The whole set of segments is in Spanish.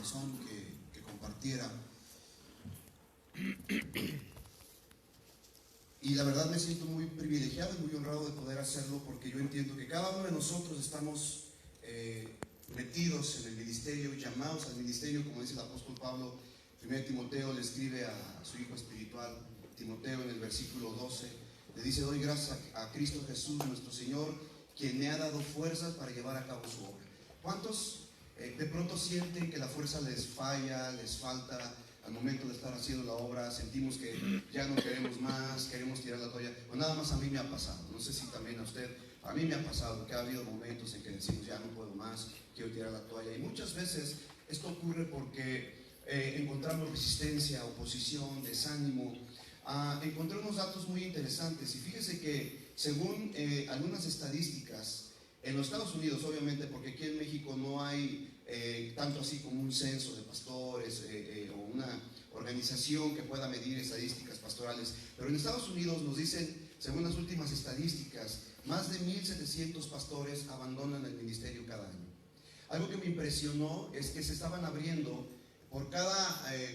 corazón que compartiera. Y la verdad me siento muy privilegiado y muy honrado de poder hacerlo, porque yo entiendo que cada uno de nosotros estamos metidos en el ministerio, llamados al ministerio, como dice el apóstol Pablo. 1 Timoteo le escribe a su hijo espiritual, Timoteo, en el versículo 12, le dice: doy gracias a Cristo Jesús nuestro Señor, quien me ha dado fuerzas para llevar a cabo su obra. ¿Cuántos de pronto sienten que la fuerza les falla, les falta al momento de estar haciendo la obra? Sentimos que ya no queremos más, queremos tirar la toalla. O nada más a mí me ha pasado, no sé si también a usted. A mí me ha pasado que ha habido momentos en que decimos: ya no puedo más, quiero tirar la toalla. Y muchas veces esto ocurre porque encontramos resistencia, oposición, desánimo. Encontré unos datos muy interesantes, y fíjese que según algunas estadísticas en los Estados Unidos, obviamente, porque aquí en México no hay tanto así como un censo de pastores o una organización que pueda medir estadísticas pastorales, pero en Estados Unidos nos dicen, según las últimas estadísticas, más de 1,700 pastores abandonan el ministerio cada año. Algo que me impresionó es que se estaban abriendo, por cada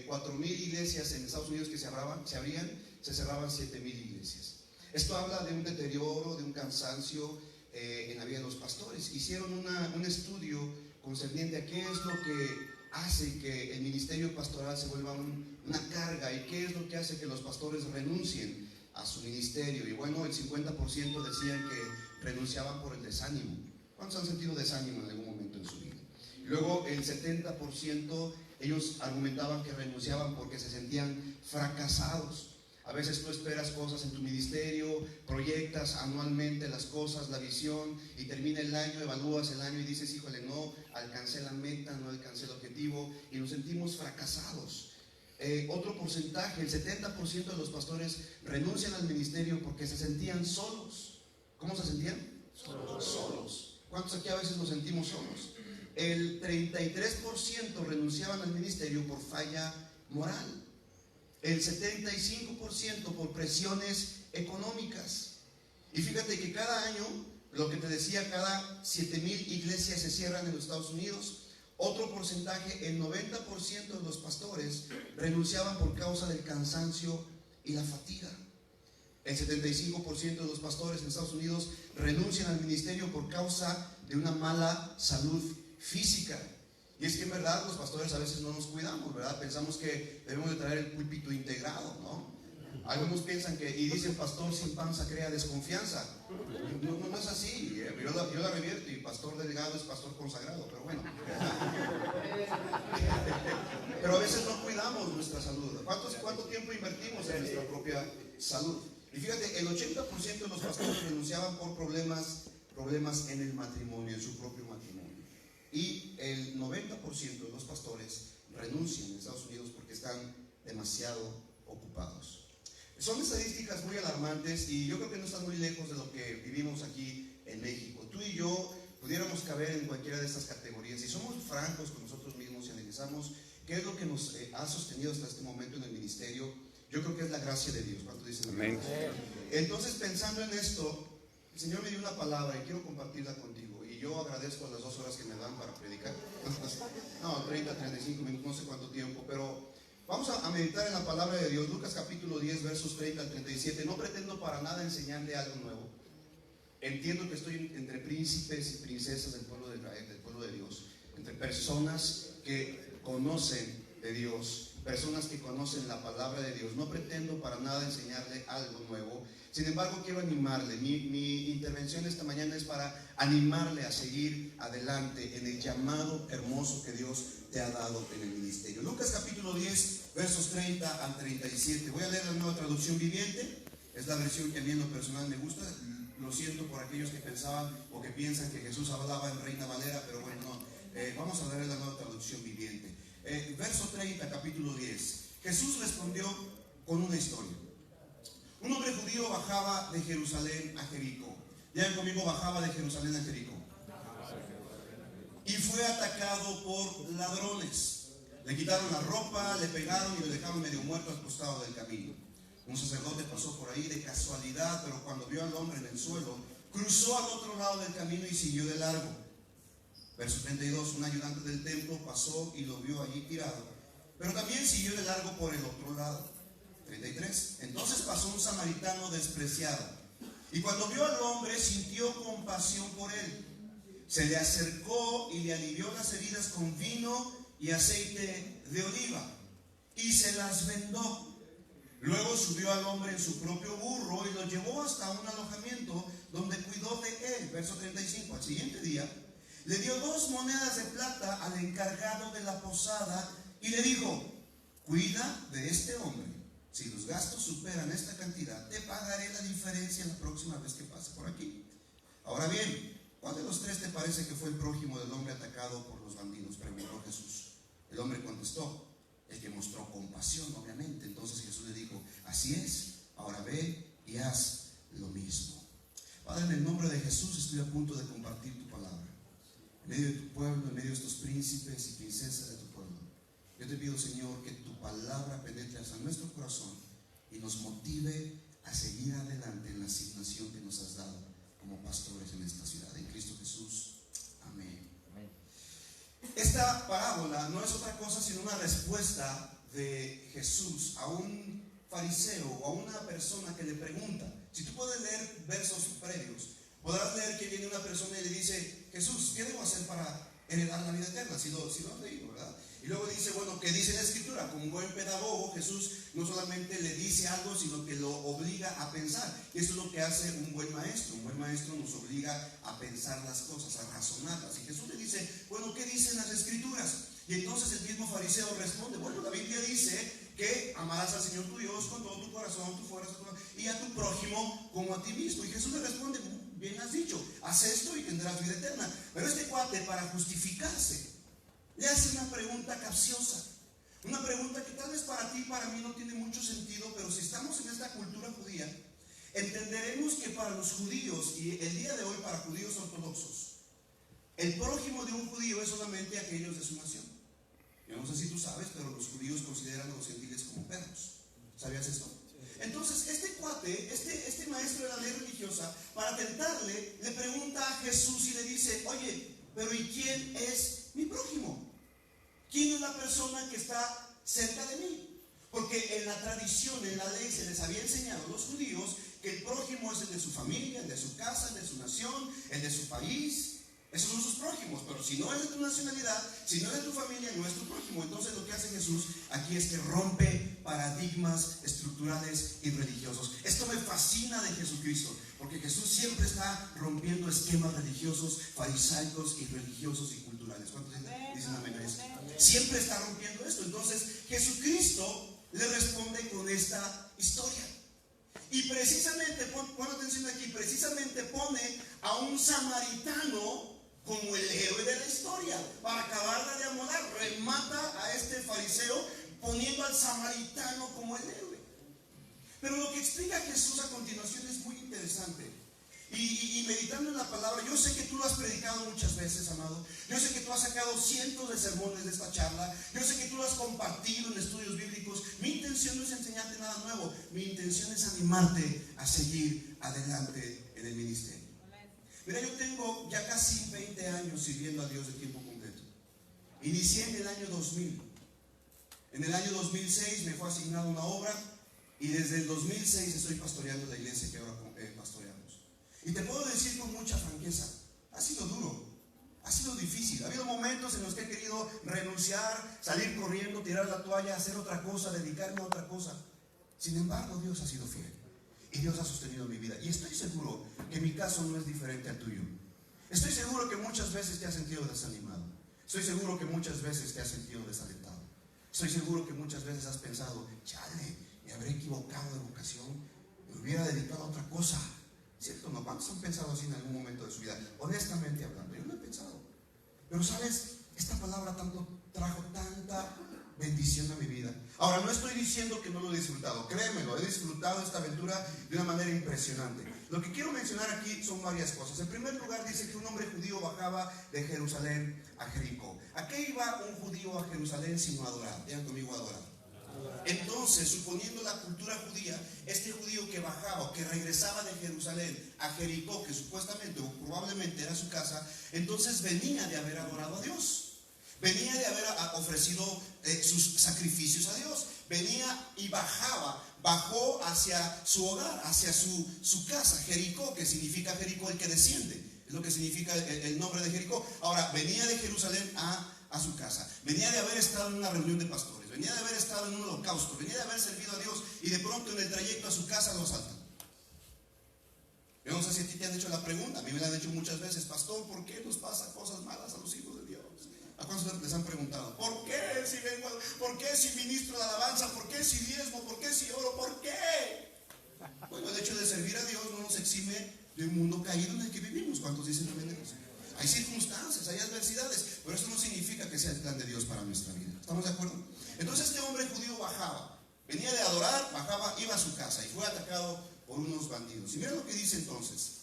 4,000 iglesias en Estados Unidos que se abrían, se cerraban 7,000 iglesias. Esto habla de un deterioro, de un cansancio en la vida de los pastores. Hicieron un estudio concerniente a qué es lo que hace que el ministerio pastoral se vuelva una carga, y qué es lo que hace que los pastores renuncien a su ministerio. Y bueno, el 50% decían que renunciaban por el desánimo. ¿Cuántos han sentido desánimo en algún momento en su vida? Y luego el 70% ellos argumentaban que renunciaban porque se sentían fracasados. A veces tú esperas cosas en tu ministerio, proyectas anualmente las cosas, la visión, y termina el año, evalúas el año y dices: híjole, no alcancé la meta, no alcancé el objetivo, y nos sentimos fracasados. Otro porcentaje, el 70% de los pastores renuncian al ministerio porque se sentían solos. ¿Cómo se sentían? Solos. ¿Cuántos aquí a veces nos sentimos solos? El 33% renunciaban al ministerio por falla moral. El 75% por presiones económicas. Y fíjate que cada año, lo que te decía, cada 7,000 iglesias se cierran en los Estados Unidos. Otro porcentaje, el 90% de los pastores renunciaban por causa del cansancio y la fatiga. El 75% de los pastores en Estados Unidos renuncian al ministerio por causa de una mala salud física. Y es que en verdad los pastores a veces no nos cuidamos, ¿verdad? Pensamos que debemos de traer el púlpito integrado, ¿no? Algunos piensan que, y dicen: pastor sin panza crea desconfianza. No es así. Yo la revierto, y pastor delegado es pastor consagrado, pero bueno. Pero a veces no cuidamos nuestra salud. ¿Cuánto tiempo invertimos en nuestra propia salud? Y fíjate, el 80% de los pastores renunciaban por problemas en el matrimonio, en su propio matrimonio. Y el 90% de los pastores renuncian en Estados Unidos porque están demasiado ocupados. Son estadísticas muy alarmantes, y yo creo que no están muy lejos de lo que vivimos aquí en México. Tú y yo pudiéramos caber en cualquiera de estas categorías, y somos francos con nosotros mismos y analizamos qué es lo que nos ha sostenido hasta este momento en el ministerio. Yo creo que es la gracia de Dios. ¿Cuánto dicen? Amén. Entonces, pensando en esto, el Señor me dio una palabra y quiero compartirla contigo. Y yo agradezco las 2 horas que me dan para predicar. No, 30, 35 minutos, no sé cuánto tiempo, pero vamos a meditar en la palabra de Dios. Lucas capítulo 10, versos 30 al 37. No pretendo para nada enseñarle algo nuevo. Entiendo que estoy entre príncipes y princesas del pueblo de Israel, del pueblo de Dios, entre personas que conocen de Dios, personas que conocen la palabra de Dios. No pretendo para nada enseñarle algo nuevo. Sin embargo, quiero animarle. Mi intervención esta mañana es para animarle a seguir adelante en el llamado hermoso que Dios te ha dado en el ministerio. Lucas capítulo 10, versos 30 al 37. Voy a leer la Nueva Traducción Viviente. Es la versión que a mí en lo personal me gusta. Lo siento por aquellos que pensaban o que piensan que Jesús hablaba en Reina Valera, pero bueno, no. Vamos a leer la Nueva Traducción Viviente. Verso 30, capítulo 10. Jesús respondió con una historia. Un hombre judío bajaba de Jerusalén a Jericó. Digan conmigo: bajaba de Jerusalén a Jericó. Y fue atacado por ladrones. Le quitaron la ropa, le pegaron y lo dejaron medio muerto al costado del camino. Un sacerdote pasó por ahí de casualidad, pero cuando vio al hombre en el suelo, cruzó al otro lado del camino y siguió de largo. Verso 32, un ayudante del templo pasó y lo vio allí tirado, pero también siguió de largo por el otro lado. 33, entonces pasó un samaritano despreciado, y cuando vio al hombre sintió compasión por él. Se le acercó y le alivió las heridas con vino y aceite de oliva, y se las vendó. Luego subió al hombre en su propio burro y lo llevó hasta un alojamiento donde cuidó de él. Verso 35, al siguiente día le dio 2 monedas de plata al encargado de la posada y le dijo: cuida de este hombre. Si los gastos superan esta cantidad, te pagaré la diferencia la próxima vez que pase por aquí. Ahora bien, ¿cuál de los 3 te parece que fue el prójimo del hombre atacado por los bandidos?, preguntó Jesús. El hombre contestó: el que mostró compasión, obviamente. Entonces Jesús le dijo: así es, ahora ve y haz lo mismo. Padre, en el nombre de Jesús estoy a punto de compartir tu palabra en medio de tu pueblo, en medio de estos príncipes y princesas de tu pueblo. Yo te pido, Señor, que tu palabra penetre hasta nuestro corazón y nos motive a seguir adelante en la asignación que nos has dado como pastores en esta ciudad. En Cristo Jesús, amén. Esta parábola no es otra cosa sino una respuesta de Jesús a un fariseo o a una persona que le pregunta. Si tú puedes leer versos previos, podrás leer que viene una persona y le dice: Jesús, ¿qué debo hacer para heredar la vida eterna? Si lo has leído, ¿verdad? Y luego dice, bueno, ¿qué dice la Escritura? Como un buen pedagogo, Jesús no solamente le dice algo, sino que lo obliga a pensar. Y eso es lo que hace un buen maestro. Un buen maestro nos obliga a pensar las cosas, a razonarlas. Y Jesús le dice, bueno, ¿qué dicen las Escrituras? Y entonces el mismo fariseo responde, bueno, la Biblia dice que amarás al Señor tu Dios con todo tu corazón, tu fuerza, y a tu prójimo como a ti mismo. Y Jesús le responde, bien has dicho, haz esto y tendrás vida eterna. Pero este cuate, para justificarse, le hace una pregunta capciosa, una pregunta que tal vez para ti y para mí no tiene mucho sentido, pero si estamos en esta cultura judía, entenderemos que para los judíos, y el día de hoy para judíos ortodoxos, el prójimo de un judío es solamente aquellos de su nación. Yo no sé si tú sabes, pero los judíos consideran a los gentiles como perros. ¿Sabías esto? Entonces este cuate, este maestro de la ley religiosa, para tentarle, le pregunta a Jesús y le dice, oye, pero ¿y quién es mi prójimo? ¿Quién es la persona que está cerca de mí? Porque en la tradición, en la ley, se les había enseñado a los judíos que el prójimo es el de su familia, el de su casa, el de su nación, el de su país. Esos son sus prójimos, pero si no es de tu nacionalidad, si no es de tu familia, no es tu prójimo. Entonces lo que hace Jesús aquí es que rompe paradigmas estructurales y religiosos. Esto me fascina de Jesucristo, porque Jesús siempre está rompiendo esquemas religiosos, farisaicos y religiosos y culturales. ¿Cuántos dicen amén a eso? Siempre está rompiendo esto. Entonces Jesucristo le responde con esta historia. Y precisamente, pon atención aquí, precisamente pone a un samaritano como el héroe de la historia, para acabarla de amolar. Remata a este fariseo poniendo al samaritano como el héroe. Pero lo que explica Jesús a continuación es muy interesante. Y meditando en la palabra, yo sé que tú lo has predicado muchas veces, amado. Yo sé que tú has sacado cientos de sermones de esta charla. Yo sé que tú lo has compartido en estudios bíblicos. Mi intención no es enseñarte nada nuevo. Mi intención es animarte a seguir adelante en el ministerio. Mira, yo tengo ya casi 20 años sirviendo a Dios de tiempo completo. Inicié en el año 2000. En el año 2006 me fue asignada una obra y desde el 2006 estoy pastoreando la iglesia que ahora pastoreamos. Y te puedo decir con mucha franqueza, ha sido duro, ha sido difícil. Ha habido momentos en los que he querido renunciar, salir corriendo, tirar la toalla, hacer otra cosa, dedicarme a otra cosa. Sin embargo, Dios ha sido fiel. Y Dios ha sostenido mi vida. Y estoy seguro que mi caso no es diferente al tuyo. Estoy seguro que muchas veces te has sentido desanimado. Estoy seguro que muchas veces te has sentido desalentado. Estoy seguro que muchas veces has pensado, chale, me habré equivocado de vocación, me hubiera dedicado a otra cosa. ¿Cierto? ¿No? ¿Cuántos han pensado así en algún momento de su vida? Honestamente hablando, yo no he pensado. Pero sabes, esta palabra trajo tanta bendición a mi vida. Ahora, no estoy diciendo que no lo he disfrutado, créemelo, he disfrutado esta aventura de una manera impresionante. Lo que quiero mencionar aquí son varias cosas. En primer lugar, dice que un hombre judío bajaba de Jerusalén a Jericó. ¿A qué iba un judío a Jerusalén sino a adorar? Digan conmigo, a adorar. Entonces, suponiendo la cultura judía, este judío que bajaba o que regresaba de Jerusalén a Jericó, que supuestamente o probablemente era su casa, entonces venía de haber adorado a Dios. Venía de haber ofrecido sus sacrificios a Dios. Venía y bajó hacia su hogar, hacia su casa, Jericó, que significa Jericó, el que desciende. Es lo que significa el nombre de Jericó. Ahora, venía de Jerusalén a su casa. Venía de haber estado en una reunión de pastores. Venía de haber estado en un holocausto. Venía de haber servido a Dios. Y de pronto en el trayecto a su casa lo asaltan. Yo no sé si a ti te han hecho la pregunta. A mí me la han hecho muchas veces. Pastor, ¿por qué nos pasa cosas malas a los hijos de Dios? ¿A cuántos les han preguntado? ¿Por qué si vengo? ¿Por qué si ministro de alabanza? ¿Por qué si diezmo? ¿Por qué si oro? ¿Por qué? Bueno, el hecho de servir a Dios no nos exime de un mundo caído en el que vivimos. ¿Cuántos dicen amén de eso? Hay circunstancias, hay adversidades, pero eso no significa que sea el plan de Dios para nuestra vida. ¿Estamos de acuerdo? Entonces este hombre judío bajaba, venía de adorar, bajaba, iba a su casa y fue atacado por unos bandidos. Y mira lo que dice entonces.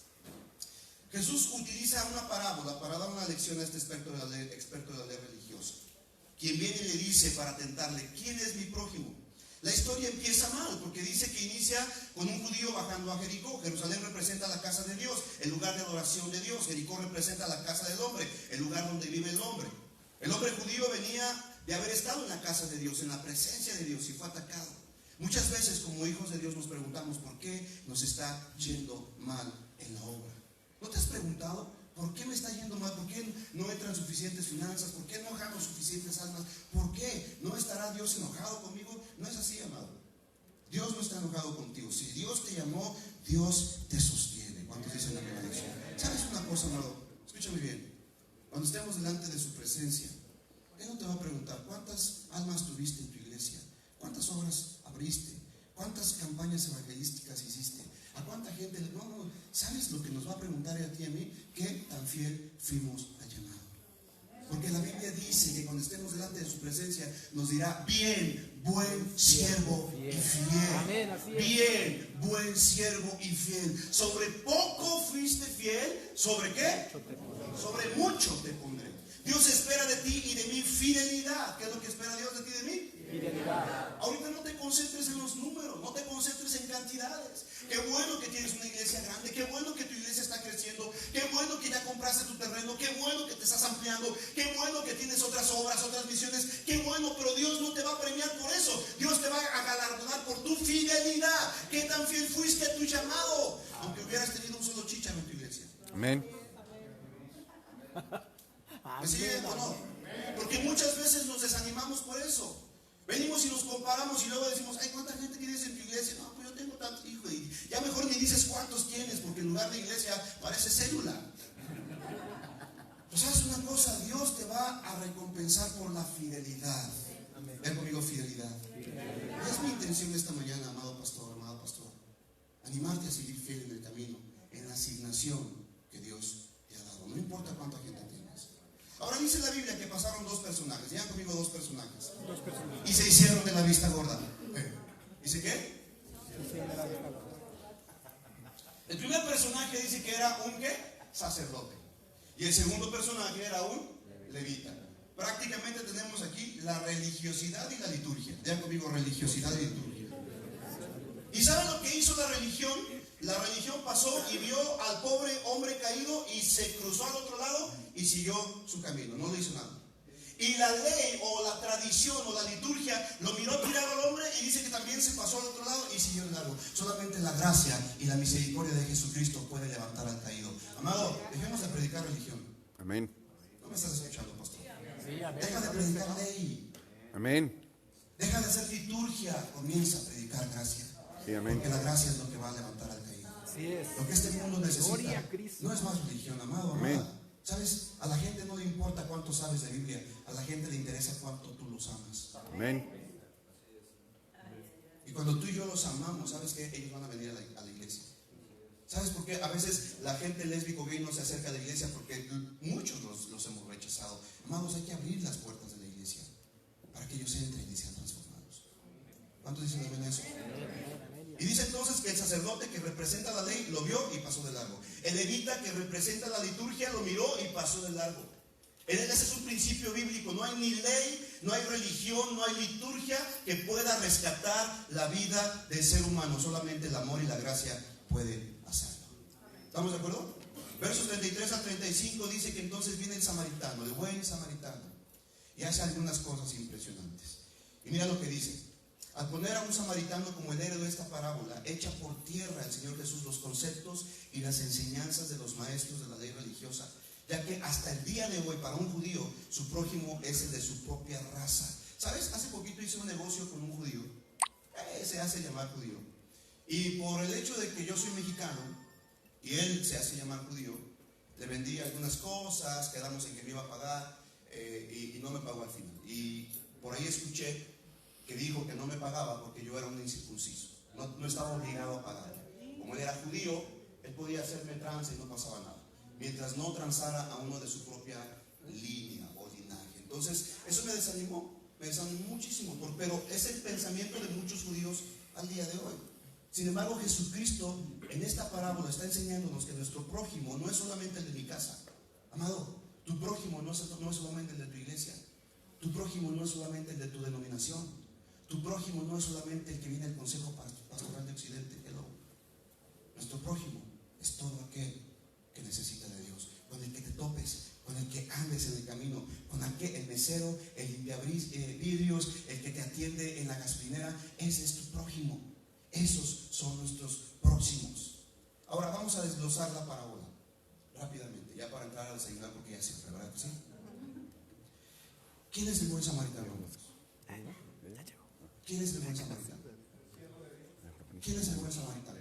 Jesús utiliza una parábola para dar una lección a este experto de la ley religiosa, quien viene y le dice para tentarle: ¿quién es mi prójimo? La historia empieza mal, porque dice que inicia con un judío bajando a Jericó. Jerusalén representa la casa de Dios, el lugar de adoración de Dios. Jericó representa la casa del hombre, el lugar donde vive el hombre. El hombre judío venía de haber estado en la casa de Dios, en la presencia de Dios, y fue atacado. Muchas veces como hijos de Dios nos preguntamos: ¿por qué nos está yendo mal en la obra? ¿No te has preguntado por qué me está yendo mal? ¿Por qué no entran suficientes finanzas? ¿Por qué no gano suficientes almas? ¿Por qué no estará Dios enojado conmigo? No es así, amado. Dios no está enojado contigo. Si Dios te llamó, Dios te sostiene. ¿Cuántos dicen la bendición? ¿Sabes una cosa, amado? Escúchame bien. Cuando estemos delante de su presencia, Él no te va a preguntar: ¿cuántas almas tuviste en tu iglesia? ¿Cuántas obras abriste? ¿Cuántas campañas evangelísticas hiciste? ¿A cuánta gente? No, ¿sabes lo que nos va a preguntar a ti y a mí? ¿Qué tan fiel fuimos al llamado? Porque la Biblia dice que cuando estemos delante de su presencia nos dirá: bien, buen siervo y fiel. Amén, así es. Bien, buen siervo y fiel. Sobre poco fuiste fiel, ¿sobre qué? Sobre mucho te pondré. Dios espera de ti y de mí fidelidad. ¿Qué es lo que espera Dios de ti y de mí? Fidelidad. Ahorita no te concentres en los números, no te concentres en cantidades. Qué bueno que tienes una iglesia grande, qué bueno que tu iglesia está creciendo, qué bueno que ya compraste tu terreno, qué bueno que te estás ampliando, qué bueno que tienes otras obras, otras misiones, qué bueno, pero Dios no te va a premiar por eso. Dios te va a galardonar por tu fidelidad. ¿Qué tan fiel fuiste a tu llamado? Aunque hubieras tenido un solo chícharo en tu iglesia. Amén. ¿Me siguen o no? Porque muchas veces nos desanimamos por eso. Venimos y nos comparamos y luego decimos: ay, ¿cuánta gente tienes en tu iglesia? No, pues yo tengo tantos hijos. Y ya mejor ni dices cuántos tienes, porque en lugar de iglesia parece célula. Pues sabes una cosa, Dios te va a recompensar por la fidelidad. Ven conmigo, fidelidad. Y es mi intención esta mañana, amado pastor, animarte a seguir fiel en el camino, en la asignación que Dios te ha dado. No importa cuánta gente tengas. Ahora dice la Biblia que pasaron dos personajes. Digan conmigo: dos personajes. Y se hicieron de la vista gorda. ¿Dice qué? El primer personaje dice que era un ¿qué? Sacerdote. Y el segundo personaje era un levita. Prácticamente tenemos aquí la religiosidad y la liturgia. Digan conmigo: religiosidad y liturgia. ¿Y saben lo que hizo la religión? La religión pasó y vio al pobre hombre caído y se cruzó al otro lado y siguió su camino. No le hizo nada. Y la ley o la tradición o la liturgia lo miró tirado al hombre y dice que también se pasó al otro lado y siguió el largo. Solamente la gracia y la misericordia de Jesucristo puede levantar al caído. Amado, dejemos de predicar religión. Amén. ¿No me estás escuchando, pastor? Sí, amén. Deja de predicar ley. Amén. Deja de hacer liturgia. Comienza a predicar gracia. Sí, amén. Porque la gracia es lo que va a levantar al caído. Así es. Lo que este mundo necesita Gloria a Cristo. no es más religión, amado, Amén. amada. ¿Sabes? A la gente no le importa cuánto sabes de Biblia. A la gente le interesa cuánto tú los amas. Amén. Y cuando tú y yo los amamos, ¿sabes qué? Ellos van a venir a la iglesia. ¿Sabes por qué? A veces la gente lésbico gay no se acerca a la iglesia porque muchos los hemos rechazado. Amados, hay que abrir las puertas de la iglesia para que ellos entren y sean transformados. ¿Cuántos dicen amén a eso? Y dice entonces que el sacerdote que representa la ley lo vio y pasó de largo. El levita que representa la liturgia lo miró y pasó de largo. Ese es un principio bíblico. No hay ni ley no hay religión, no hay liturgia que pueda rescatar la vida del ser humano. Solamente el amor y la gracia puede hacerlo. ¿Estamos de acuerdo? Versos 33 al 35 dice que entonces viene el samaritano, el buen samaritano, y hace algunas cosas impresionantes. Y mira lo que dice: al poner a un samaritano como el héroe de esta parábola, echa por tierra el Señor Jesús los conceptos y las enseñanzas de los maestros de la ley religiosa, ya que hasta el día de hoy para un judío su prójimo es el de su propia raza. ¿Sabes? Hace poquito hice un negocio con un judío, se hace llamar judío, y por el hecho de que yo soy mexicano y él se hace llamar judío, le vendí algunas cosas, quedamos en que me iba a pagar, y no me pagó al final. Y por ahí escuché que dijo que no me pagaba porque yo era un incircunciso, no estaba obligado a pagar. Como él era judío, él podía hacerme trance y no pasaba nada, mientras no transara a uno de su propia línea o linaje. Entonces eso me desanimó muchísimo, pero es el pensamiento de muchos judíos al día de hoy. Sin embargo, Jesucristo en esta parábola está enseñándonos que nuestro prójimo no es solamente el de mi casa. Amado, tu prójimo no es solamente el de tu iglesia. Tu prójimo no es solamente el de tu denominación. Tu prójimo no es solamente el que viene al Consejo Pastoral de Occidente. Hello. Nuestro prójimo es todo aquel que necesita de Dios, con el que te topes, con el que andes en el camino, con aquel, el mesero, el limpiavidrios, el que te atiende en la gasolinera. Ese es tu prójimo. Esos son nuestros próximos. Ahora vamos a desglosar la parábola rápidamente, ya para entrar a desayunar, porque ya se fue, ¿verdad? ¿Sí? ¿Quién es el buen samaritano? ¿Quién es el buen samaritano? ¿Quién es el buen samaritano?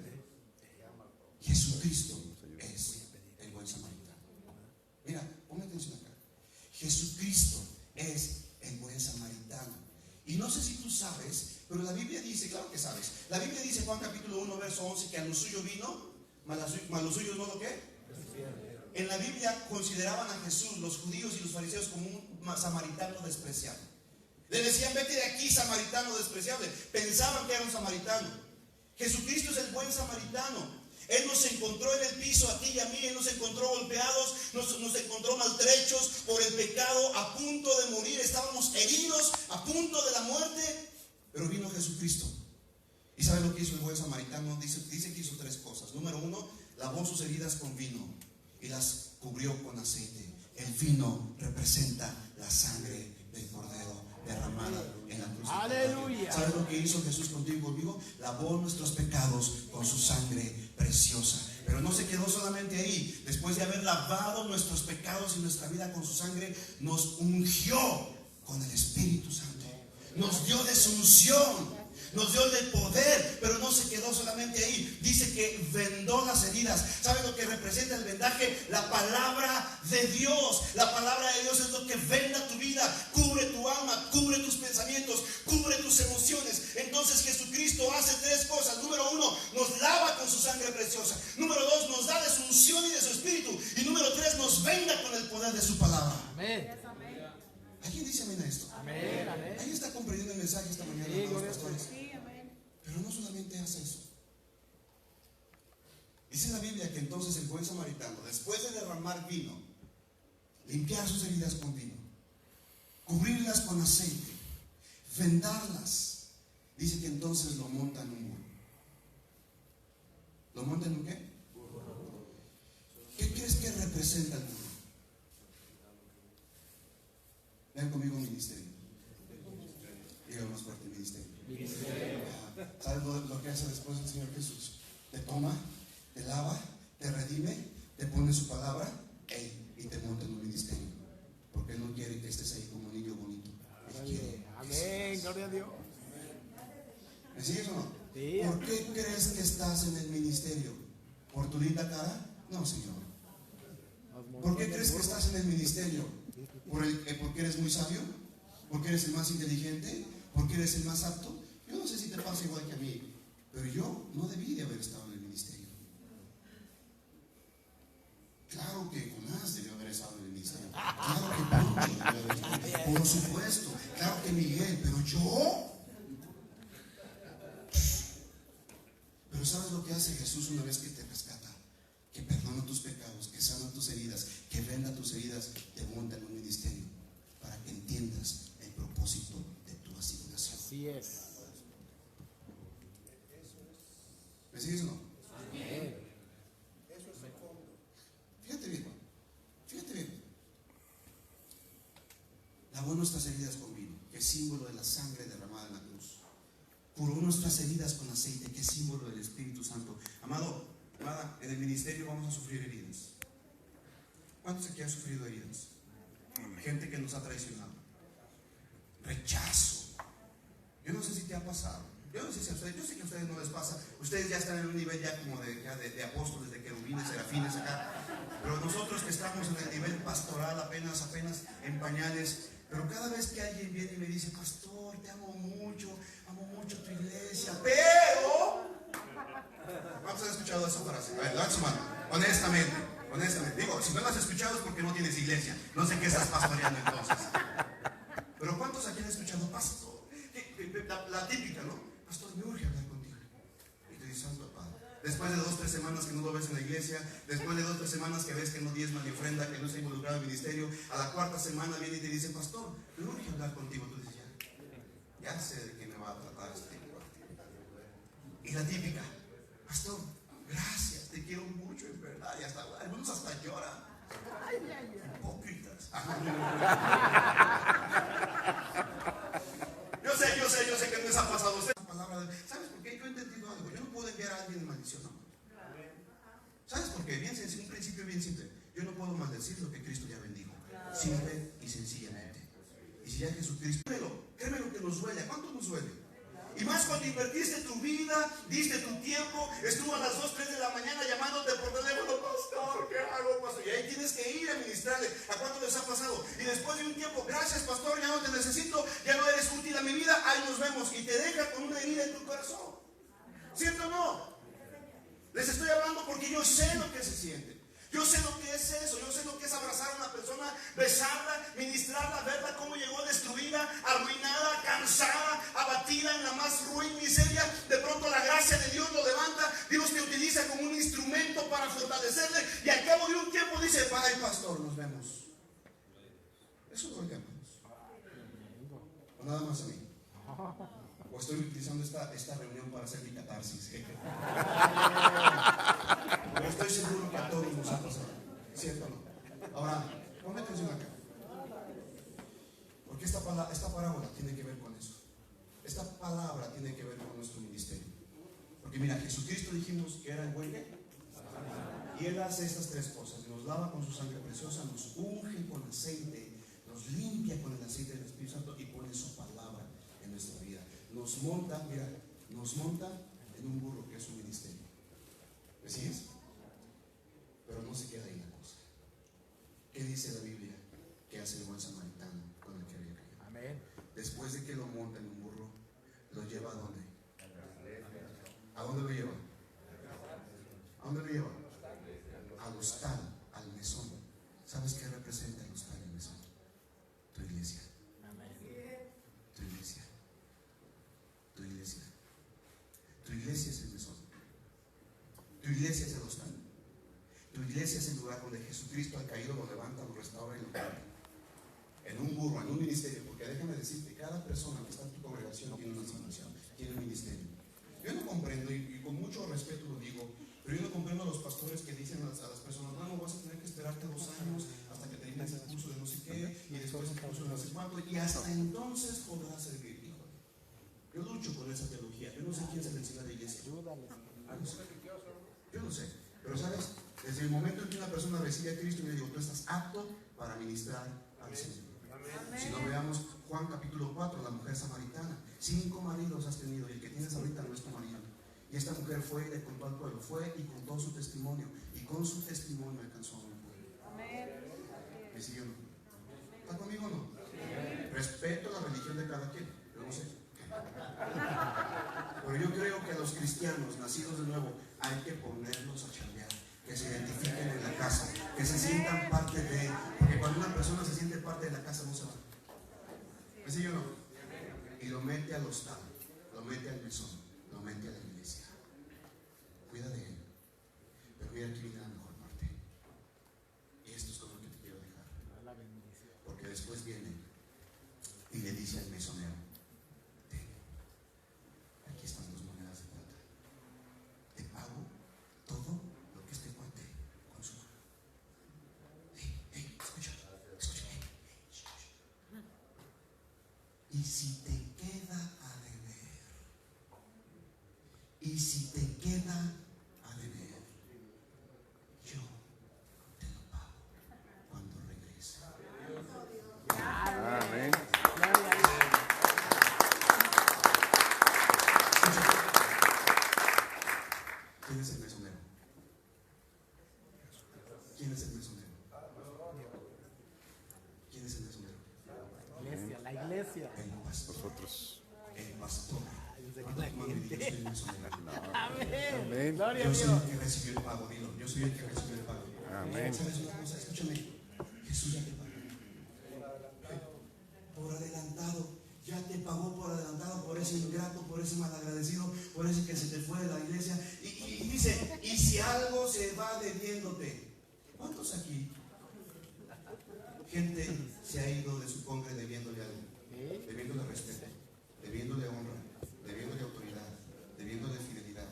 Jesucristo es el buen samaritano. Mira, ponme atención acá. Jesucristo es el buen samaritano. Y no sé si tú sabes, pero la Biblia dice, claro que sabes, la Biblia dice, Juan capítulo 1 verso 11, que a lo suyo vino, mas los suyos no lo que. En la Biblia consideraban a Jesús, los judíos y los fariseos, como un samaritano despreciable. Le decían: vete de aquí, samaritano despreciable. Pensaban que era un samaritano. Jesucristo es el buen samaritano. Él nos encontró en el piso, a ti y a mí. Él nos encontró golpeados, nos encontró maltrechos por el pecado, a punto de morir. Estábamos heridos, a punto de la muerte. Pero vino Jesucristo. ¿Y sabe lo que hizo el buen samaritano? Dice que hizo tres cosas. Número uno, lavó sus heridas con vino y las cubrió con aceite. El vino representa la sangre del Cordero derramada en la cruz. ¡Aleluya! ¿Sabes lo que hizo Jesús contigo y conmigo? Lavó nuestros pecados con su sangre preciosa. Pero no se quedó solamente ahí. Después de haber lavado nuestros pecados y nuestra vida con su sangre, nos ungió con el Espíritu Santo. Nos dio de su unción, nos dio de poder, pero no se quedó solamente ahí. Dice que vendó las heridas. ¿Sabe lo que representa el vendaje? La palabra de Dios. La palabra de Dios es lo que venda tu vida, cubre tu alma, cubre tus pensamientos, cubre tus emociones. Entonces Jesucristo hace tres cosas. Número uno, nos lava con su sangre preciosa. Número dos, nos da de su unción y de su espíritu. Y número tres, nos venda con el poder de su palabra. Amén. ¿Alguien dice amén a esto? Amén, amén. ¿Alguien está comprendiendo el mensaje esta mañana? Sí, pastores? Sí, amén. Pero no solamente hace eso. Dice la Biblia que entonces el buen samaritano, después de derramar vino, limpiar sus heridas con vino, cubrirlas con aceite, vendarlas, dice que entonces lo monta en un burro. ¿Lo monta en un qué? ¿Qué crees que representa el burro? Vean conmigo ministerio. Dígalo más fuerte, ministerio. ¿Sabes lo que hace después el Señor Jesús? Te toma, te lava, te redime, te pone su palabra, y te monta en un ministerio. Porque Él no quiere que estés ahí como un niño bonito. Él quiere. Amén, gloria a Dios. ¿Me sigues o no? Sí. ¿Por qué crees que estás en el ministerio? ¿Por tu linda cara? No, Señor. ¿Por qué crees que estás en el ministerio? ¿Porque eres muy sabio? ¿Porque eres el más inteligente? ¿Porque eres el más apto? Yo no sé si te pasa igual que a mí, pero yo no debí de haber estado en el ministerio. Claro que Jonás debió haber estado en el ministerio. Claro que Poncho debió haber estado. Por supuesto. Claro que Miguel, pero yo. Pero ¿sabes lo que hace Jesús una vez que te rescata? Que perdona tus pecados, que sana tus heridas, que venda tus heridas, te monta en un ministerio para que entiendas el propósito de tu asignación. Así es. ¿Me sigues o no? Amén. Fíjate bien, fíjate bien. Lavó nuestras heridas con vino, que es símbolo de la sangre derramada en la cruz. Curó nuestras heridas con aceite, que es símbolo del Espíritu Santo. Amado, amada, en el ministerio vamos a sufrir heridas. ¿Cuántos aquí han sufrido heridas? Gente que nos ha traicionado. Rechazo. Yo no sé si te ha pasado. Yo no sé si a ustedes, yo sé que a ustedes no les pasa. Ustedes ya están en un nivel ya como de apóstoles, de querubines, serafines acá. Pero nosotros que estamos en el nivel pastoral apenas en pañales. Pero cada vez que alguien viene y me dice, pastor, te amo mucho tu iglesia, pero... ¿Cuántos han escuchado esa frase? A ver, levanta su mano. Honestamente. Digo, si no lo has escuchado es porque no tienes iglesia. No sé qué estás pastoreando entonces. Pero ¿cuántos aquí han escuchado, pastor? La típica, ¿no? Pastor, me urge hablar contigo. Y te dice, Santo Padre. Después de 2 o 3 semanas que no lo ves en la iglesia, después de 2 o 3 semanas que ves que no diezma ni ofrenda, que no está involucrado en el ministerio, a la 4ª semana viene y te dice, pastor, me urge hablar contigo. Tú dices, ya sé de qué me va a tratar este tipo. Y la típica, pastor, gracias, te quiero mucho, en verdad. Y hasta algunos hasta lloran. Hipócritas. Yo sé que no les ha pasado a usted. ¿Sabes por qué? Yo he entendido algo. Yo no puedo enviar a alguien en maldición, no. ¿Sabes por qué? Bien sencillo, un principio bien simple. Yo no puedo maldecir lo que Cristo ya bendijo. Simple y sencillamente. Y si ya Jesucristo, créeme lo que nos duele. ¿Cuánto nos duele? Y más cuando invertiste tu vida, diste tu tiempo, estuvo a las 2, 3 de la mañana llamándote por teléfono, pastor, ¿qué hago, pastor? Y ahí tienes que ir a ministrarle. ¿A cuánto les ha pasado? Y después de un tiempo, gracias, pastor, ya no te necesito, ya no eres útil a mi vida, ahí nos vemos. Y te deja con una herida en tu corazón. ¿Cierto o no? Les estoy hablando porque yo sé lo que se siente. Yo sé lo que es eso, yo sé lo que es abrazar a una persona, besarla, ministrarla, verla cómo llegó destruida, arruinada, cansada, abatida en la más ruin miseria. De pronto la gracia de Dios lo levanta, Dios te utiliza como un instrumento para fortalecerle y al cabo de un tiempo dice, ay pastor, nos vemos. Eso no lo llamamos. O nada más a mí. O estoy utilizando esta reunión para hacer mi catarsis. Pero estoy seguro que a todos nos ha pasado. ¿Cierto o no? Ahora, ponme atención acá. Porque esta parábola tiene que ver con eso. Esta palabra tiene que ver con nuestro ministerio. Porque mira, Jesucristo dijimos que era el buen ¿qué? Y Él hace estas 3 cosas. Nos lava con su sangre preciosa, nos unge con aceite, nos limpia con el aceite del Espíritu Santo y pone su palabra en nuestra vida. Nos monta en un burro que es su ministerio. ¿Me sigues? Pero no se queda ahí la cosa. ¿Qué dice la Biblia que hace el buen samaritano con el que había caído? Amén. Después de que lo monta en un burro, lo lleva ¿a dónde? ¿A dónde lo lleva? ¿A dónde lo lleva? Al hostal, al mesón. ¿Sabes qué representa el hostal y el mesón? Tu iglesia. Tu iglesia. Tu iglesia. Tu iglesia es el mesón. Tu iglesia es el hostal. Tu iglesia es el lugar donde Jesucristo al caído lo levanta, lo restaura y lo cambia. En un burro, en un ministerio, porque déjame decirte, cada persona que está en tu congregación tiene una asignación, tiene un ministerio. Yo no comprendo, y con mucho respeto lo digo, pero yo no comprendo a los pastores que dicen a las personas, no, vas a tener que esperarte 2 años hasta que termines el curso de no sé qué, y después el curso de no sé cuánto, y hasta entonces podrás servir. Híjole, yo lucho con esa teología, yo no sé quién se le enseña a la iglesia. Yo no sé, pero sabes, desde el momento en que una persona recibe a Cristo, yo le digo, tú estás apto para ministrar al Señor. Si no, veamos Juan capítulo 4, la mujer samaritana. 5 maridos has tenido y el que tienes ahorita no es tu marido. Y esta mujer fue y le contó al pueblo, fue y contó su testimonio, y con su testimonio alcanzó a un pueblo. ¿Me siguió? ¿Está conmigo o no? Respeto la religión de cada quien, yo no sé. Pero yo creo que a los cristianos nacidos de nuevo hay que ponerlos a chambear, que se identifiquen en la casa, que se sientan parte de, porque cuando una persona se siente parte de la casa no se va. ¿Me sigue o no? Y lo mete al hostal, lo mete al mesón, lo mete a la iglesia. Cuida de él. Pero mira, aquí viene la mejor parte. Y esto es con lo que te quiero dejar. Porque después viene y le dice al mesonero: ten, aquí están 2 monedas de plata, te pago todo lo que este cuate consuma. Escucha, y si te queda a deber, y si te queda a deber, yo te lo pago cuando regrese. Amén. ¿Quién es el mesonero? ¿Quién es el mesonero? ¿Quién es el mesonero? La iglesia. El pastor. Nosotros. El pastor. La gente. Yo soy el mesonero. Amén. Amén. Gloria a Yo soy Dios. el que recibió el pago, dilo. Yo soy el que recibió el pago. Amén. ¿Sabes una cosa? Escúchame. Jesús ya te pagó. Por adelantado. Ya te pagó por adelantado, por ese ingrato, por ese malagradecido, por ese que se te fue de la iglesia. Y dice, y si algo se va debiéndote. ¿Cuántos aquí? Gente se ha ido de su congre debiéndole algo. Debiéndole respeto, debiéndole honra, debiéndole autoridad, debiéndole fidelidad,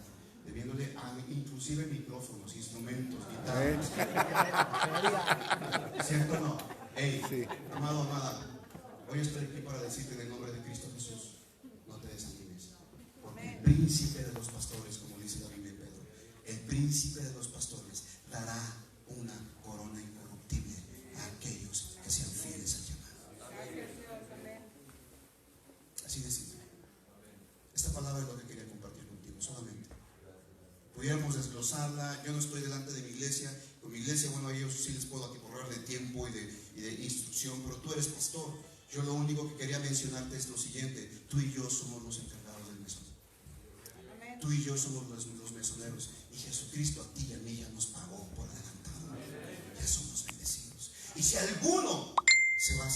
debiéndole inclusive micrófonos, instrumentos, guitarras. ¿Cierto o no? Hey, Sí. amado, amada, hoy estoy aquí para decirte en el nombre de Cristo Jesús: no te desanimes, porque el príncipe de los pastores, como dice la Biblia en Pedro, el príncipe de los pastores dará una corona incorruptible a aquellos que sean fieles al llamado. Así de simple. Esta palabra es lo que quería compartir contigo, solamente. Pudiéramos desglosarla. Yo no estoy delante de mi iglesia. Con mi iglesia, bueno, a ellos sí les puedo atiborrar de tiempo y de instrucción, pero tú eres pastor. Yo lo único que quería mencionarte es lo siguiente: tú y yo somos los encargados del mesón. Tú y yo somos los mesoneros, y Jesucristo a ti y a mí ya nos pagó por adelantado. Ya somos bendecidos. Y si alguno se va a